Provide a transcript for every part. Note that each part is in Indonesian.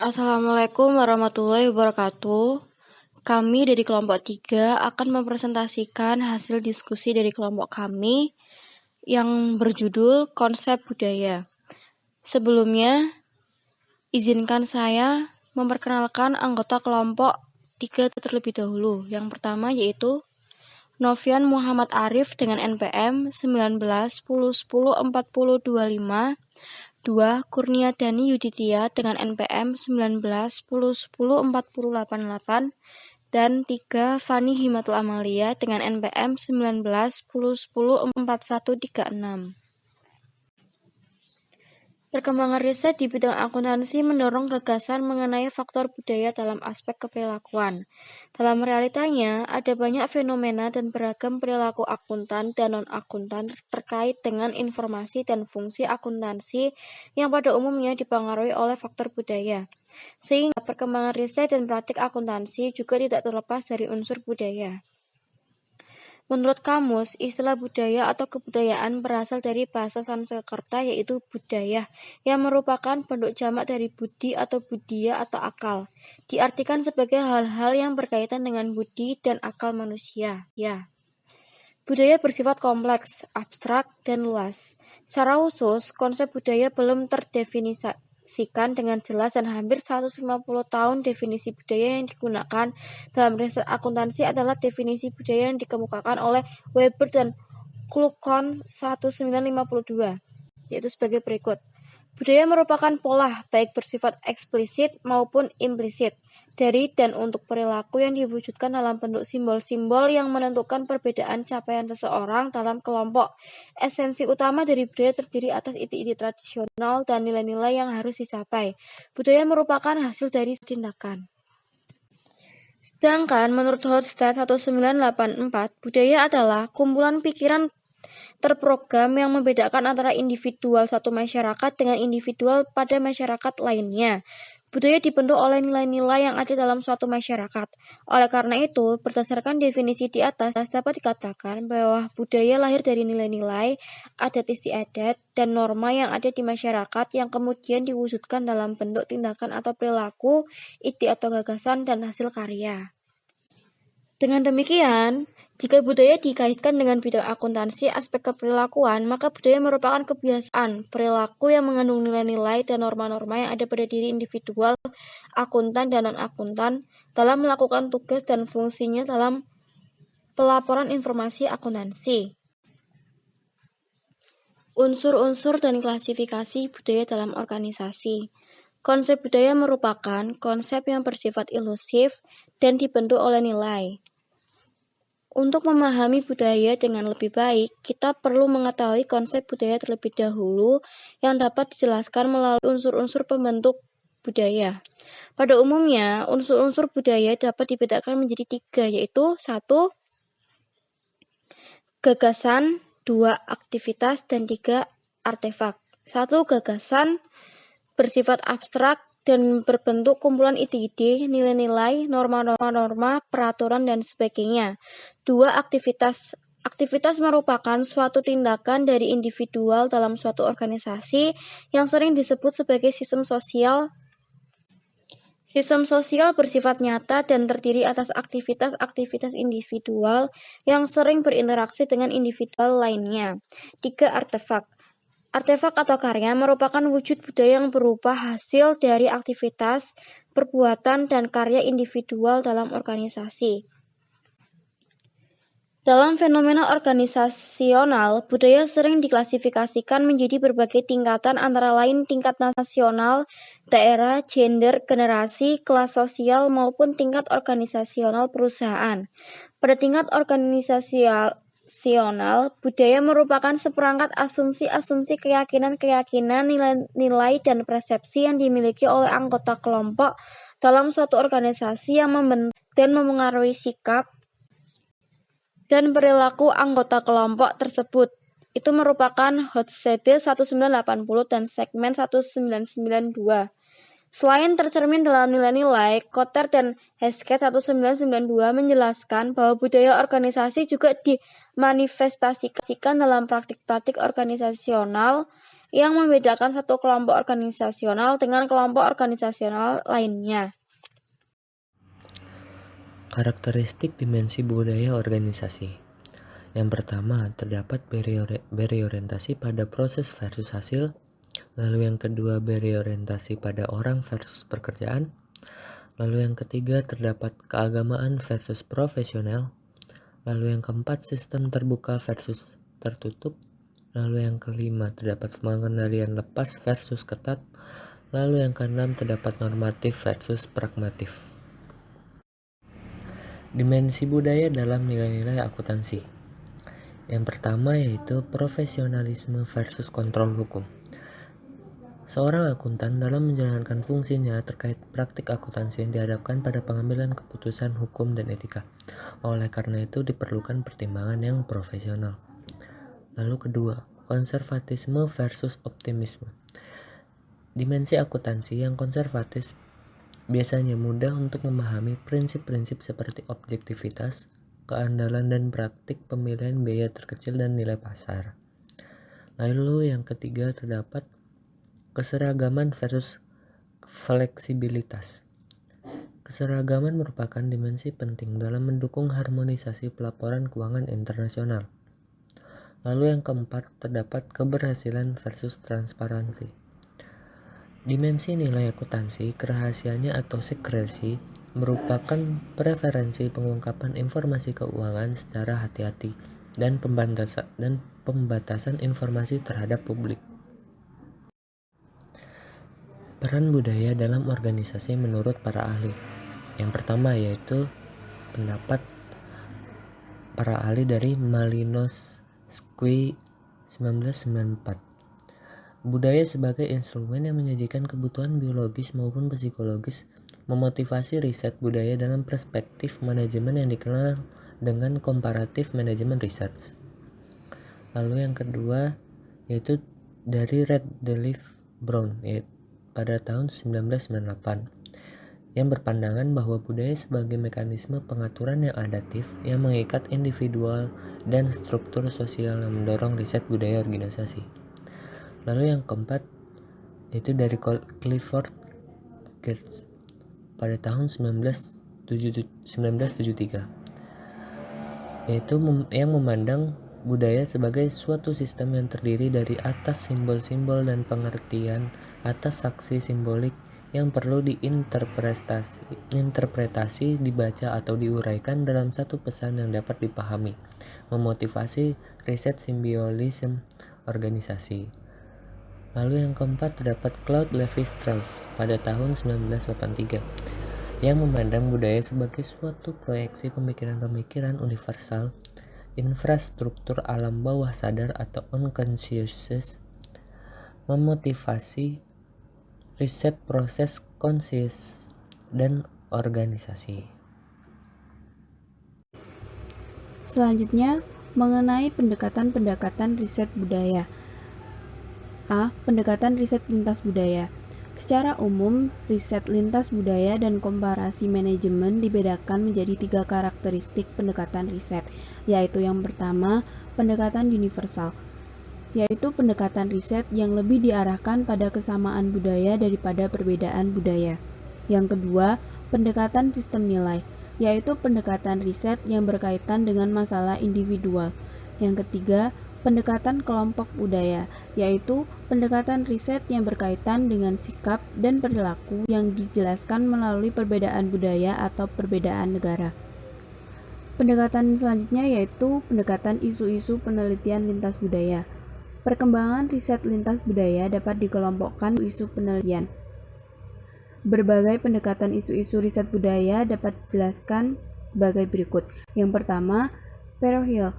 Assalamualaikum warahmatullahi wabarakatuh. Kami dari kelompok 3 akan mempresentasikan hasil diskusi dari kelompok kami yang berjudul Konsep Budaya. Sebelumnya, izinkan saya memperkenalkan anggota kelompok 3 terlebih dahulu. Yang pertama yaitu Novian Muhammad Arif dengan NPM 19 10 10 40 25. 2. Kurniadani Yuditya dengan NPM 19 10 10 40 88 dan 3. Fani Himatul Amalia dengan NPM 19 10 10 41 36. Perkembangan riset di bidang akuntansi mendorong gagasan mengenai faktor budaya dalam aspek keperilakuan. Dalam realitanya, ada banyak fenomena dan beragam perilaku akuntan dan non-akuntan terkait dengan informasi dan fungsi akuntansi yang pada umumnya dipengaruhi oleh faktor budaya. Sehingga perkembangan riset dan praktik akuntansi juga tidak terlepas dari unsur budaya. Menurut kamus, istilah budaya atau kebudayaan berasal dari bahasa Sanskerta yaitu budaya, yang merupakan bentuk jamak dari budi atau budia atau akal. Diartikan sebagai hal-hal yang berkaitan dengan budi dan akal manusia. Ya. Budaya bersifat kompleks, abstrak, dan luas. Secara khusus, konsep budaya belum terdefinisikan dengan jelas dan hampir 150 tahun definisi budaya yang digunakan dalam riset akuntansi adalah definisi budaya yang dikemukakan oleh Weber dan Kluckhohn 1952, yaitu sebagai berikut. Budaya merupakan pola, baik bersifat eksplisit maupun implisit, dari dan untuk perilaku yang diwujudkan dalam bentuk simbol-simbol yang menentukan perbedaan capaian seseorang dalam kelompok. Esensi utama dari budaya terdiri atas ide-ide tradisional dan nilai-nilai yang harus dicapai. Budaya merupakan hasil dari tindakan. Sedangkan menurut Hofstede 1984, budaya adalah kumpulan pikiran terprogram yang membedakan antara individual satu masyarakat dengan individual pada masyarakat lainnya. Budaya dibentuk oleh nilai-nilai yang ada dalam suatu masyarakat. Oleh karena itu, berdasarkan definisi di atas, dapat dikatakan bahwa budaya lahir dari nilai-nilai, adat istiadat, dan norma yang ada di masyarakat yang kemudian diwujudkan dalam bentuk tindakan atau perilaku, ide atau gagasan, dan hasil karya. Dengan demikian, jika budaya dikaitkan dengan bidang akuntansi aspek keperilakuan, maka budaya merupakan kebiasaan perilaku yang mengandung nilai-nilai dan norma-norma yang ada pada diri individual, akuntan dan non-akuntan dalam melakukan tugas dan fungsinya dalam pelaporan informasi akuntansi. Unsur-unsur dan klasifikasi budaya dalam organisasi. Konsep budaya merupakan konsep yang bersifat ilusif dan dibentuk oleh nilai. Untuk memahami budaya dengan lebih baik, kita perlu mengetahui konsep budaya terlebih dahulu yang dapat dijelaskan melalui unsur-unsur pembentuk budaya. Pada umumnya, unsur-unsur budaya dapat dibedakan menjadi 3, yaitu 1. Gagasan, 2. Aktivitas, dan 3. Artefak. 1. Gagasan bersifat abstrak dan berbentuk kumpulan ide-ide, nilai-nilai, norma-norma, peraturan, dan sebagainya. 2. Aktivitas. Aktivitas merupakan suatu tindakan dari individual dalam suatu organisasi yang sering disebut sebagai sistem sosial. Sistem sosial bersifat nyata dan terdiri atas aktivitas-aktivitas individual yang sering berinteraksi dengan individual lainnya. 3. Artefak. Artefak atau karya merupakan wujud budaya yang berupa hasil dari aktivitas, perbuatan, dan karya individual dalam organisasi. Dalam fenomena organisasional, budaya sering diklasifikasikan menjadi berbagai tingkatan antara lain tingkat nasional, daerah, gender, generasi, kelas sosial, maupun tingkat organisasional perusahaan. Pada tingkat organisasional, budaya merupakan seperangkat asumsi-asumsi, keyakinan-keyakinan, nilai-nilai, dan persepsi yang dimiliki oleh anggota kelompok dalam suatu organisasi yang membentuk dan memengaruhi sikap dan perilaku anggota kelompok tersebut. Itu merupakan Hofstede 1980 dan segmen 1992. Selain tercermin dalam nilai-nilai, Kotter dan Hesketh 1992 menjelaskan bahwa budaya organisasi juga dimanifestasikan dalam praktik-praktik organisasional yang membedakan satu kelompok organisasional dengan kelompok organisasional lainnya. Karakteristik dimensi budaya organisasi. Yang pertama, terdapat berorientasi pada proses versus hasil. Lalu yang kedua, berorientasi pada orang versus pekerjaan. Lalu yang ketiga, terdapat keagamaan versus profesional. Lalu yang keempat, sistem terbuka versus tertutup. Lalu yang kelima, terdapat pengendalian lepas versus ketat. Lalu yang keenam, terdapat normatif versus pragmatif. Dimensi budaya dalam nilai-nilai akuntansi. Yang pertama yaitu profesionalisme versus kontrol hukum. Seorang akuntan dalam menjalankan fungsinya terkait praktik akuntansi dihadapkan pada pengambilan keputusan hukum dan etika. Oleh karena itu diperlukan pertimbangan yang profesional. Lalu kedua, konservatisme versus optimisme. Dimensi akuntansi yang konservatif biasanya mudah untuk memahami prinsip-prinsip seperti objektivitas, keandalan dan praktik pemilihan biaya terkecil dan nilai pasar. Lalu yang ketiga terdapat keseragaman versus fleksibilitas. Keseragaman merupakan dimensi penting dalam mendukung harmonisasi pelaporan keuangan internasional. Lalu yang keempat terdapat keberhasilan versus transparansi. Dimensi nilai akuntansi, kerahasiaannya atau sekresi, merupakan preferensi pengungkapan informasi keuangan secara hati-hati dan pembatasan informasi terhadap publik. Peran budaya dalam organisasi menurut para ahli. Yang pertama yaitu pendapat para ahli dari Malinowski 1994. Budaya sebagai instrumen yang menyajikan kebutuhan biologis maupun psikologis memotivasi riset budaya dalam perspektif manajemen yang dikenal dengan comparative management research. Lalu yang kedua yaitu dari Redleaf Brown pada tahun 1998 yang berpandangan bahwa budaya sebagai mekanisme pengaturan yang adaptif yang mengikat individual dan struktur sosial yang mendorong riset budaya organisasi. Lalu yang keempat itu dari Clifford Geertz pada tahun 1973 yaitu yang memandang budaya sebagai suatu sistem yang terdiri dari atas simbol-simbol dan pengertian atas saksi simbolik yang perlu diinterpretasi, dibaca atau diuraikan dalam satu pesan yang dapat dipahami, memotivasi riset simbiolisme organisasi. Lalu yang keempat terdapat Claude Lévi-Strauss pada tahun 1983 yang memandang budaya sebagai suatu proyeksi pemikiran-pemikiran universal, infrastruktur alam bawah sadar atau unconscious, memotivasi riset proses conscious dan organisasi. Selanjutnya, mengenai pendekatan-pendekatan riset budaya. A. Pendekatan riset lintas budaya. Secara umum, riset lintas budaya dan komparasi manajemen dibedakan menjadi 3 karakteristik pendekatan riset, yaitu yang pertama, pendekatan universal, yaitu pendekatan riset yang lebih diarahkan pada kesamaan budaya daripada perbedaan budaya. Yang kedua, pendekatan sistem nilai, yaitu pendekatan riset yang berkaitan dengan masalah individual. Yang ketiga, pendekatan kelompok budaya, yaitu pendekatan riset yang berkaitan dengan sikap dan perilaku yang dijelaskan melalui perbedaan budaya atau perbedaan negara. Pendekatan selanjutnya yaitu pendekatan isu-isu penelitian lintas budaya. Perkembangan riset lintas budaya dapat dikelompokkan isu penelitian. Berbagai pendekatan isu-isu riset budaya dapat dijelaskan sebagai berikut. Yang pertama, Perohill,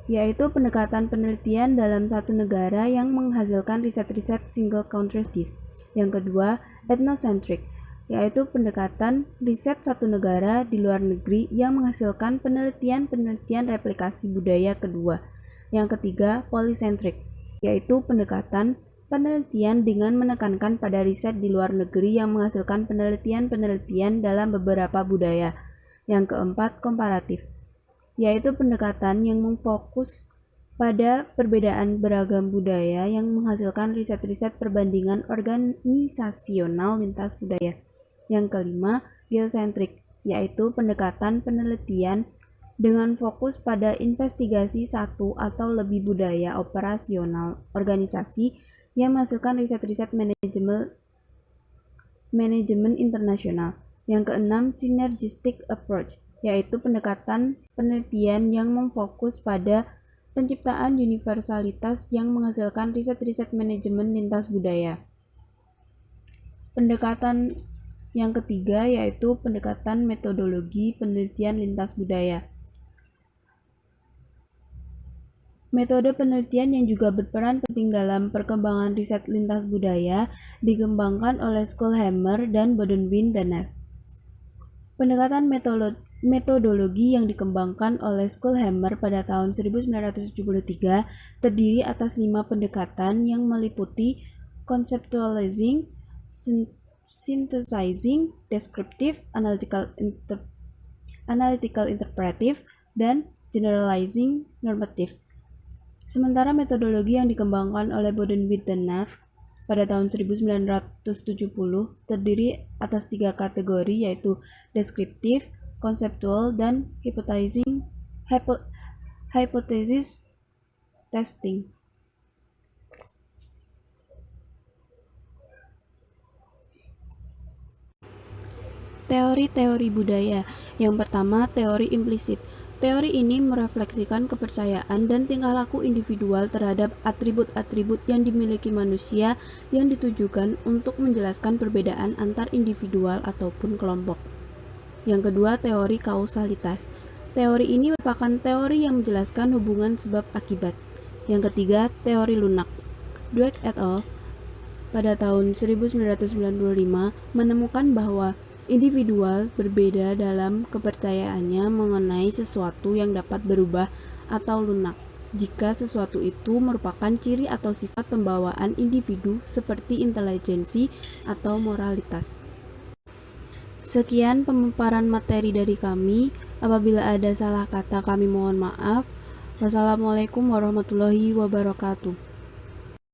yaitu pendekatan penelitian dalam satu negara yang menghasilkan riset-riset single country studies. Yang kedua, ethnocentric, yaitu pendekatan riset satu negara di luar negeri yang menghasilkan penelitian-penelitian replikasi budaya kedua. Yang ketiga, polycentric, yaitu pendekatan penelitian dengan menekankan pada riset di luar negeri yang menghasilkan penelitian-penelitian dalam beberapa budaya. Yang keempat, komparatif, yaitu pendekatan yang memfokus pada perbedaan beragam budaya yang menghasilkan riset-riset perbandingan organisasional lintas budaya. Yang kelima, geosentrik, yaitu pendekatan penelitian dengan fokus pada investigasi satu atau lebih budaya operasional organisasi yang menghasilkan riset-riset manajemen internasional. Yang keenam, synergistic approach, yaitu pendekatan penelitian yang memfokus pada penciptaan universalitas yang menghasilkan riset-riset manajemen lintas budaya. Pendekatan yang ketiga yaitu pendekatan metodologi penelitian lintas budaya. Metode penelitian yang juga berperan penting dalam perkembangan riset lintas budaya dikembangkan oleh Schoolhammer dan Bodenwijn-Danev. Pendekatan metodologi yang dikembangkan oleh Schoolhammer pada tahun 1973 terdiri atas 5 pendekatan yang meliputi conceptualizing, synthesizing, descriptive, analytical interpretive, dan generalizing normative. Sementara metodologi yang dikembangkan oleh Bodenwijn-Danev pada tahun 1970 terdiri atas 3 kategori yaitu deskriptif, konseptual, dan hypothesis testing. Teori-teori budaya. Yang pertama, teori implisit. Teori ini merefleksikan kepercayaan dan tingkah laku individual terhadap atribut-atribut yang dimiliki manusia yang ditujukan untuk menjelaskan perbedaan antar individual ataupun kelompok. Yang kedua, teori kausalitas. Teori ini merupakan teori yang menjelaskan hubungan sebab akibat. Yang ketiga, teori lunak. Dweck et al. Pada tahun 1995 menemukan bahwa individual berbeda dalam kepercayaannya mengenai sesuatu yang dapat berubah atau lunak jika sesuatu itu merupakan ciri atau sifat pembawaan individu seperti intelijensi atau moralitas. Sekian pemaparan materi dari kami. Apabila ada salah kata kami mohon maaf. Wassalamualaikum warahmatullahi wabarakatuh.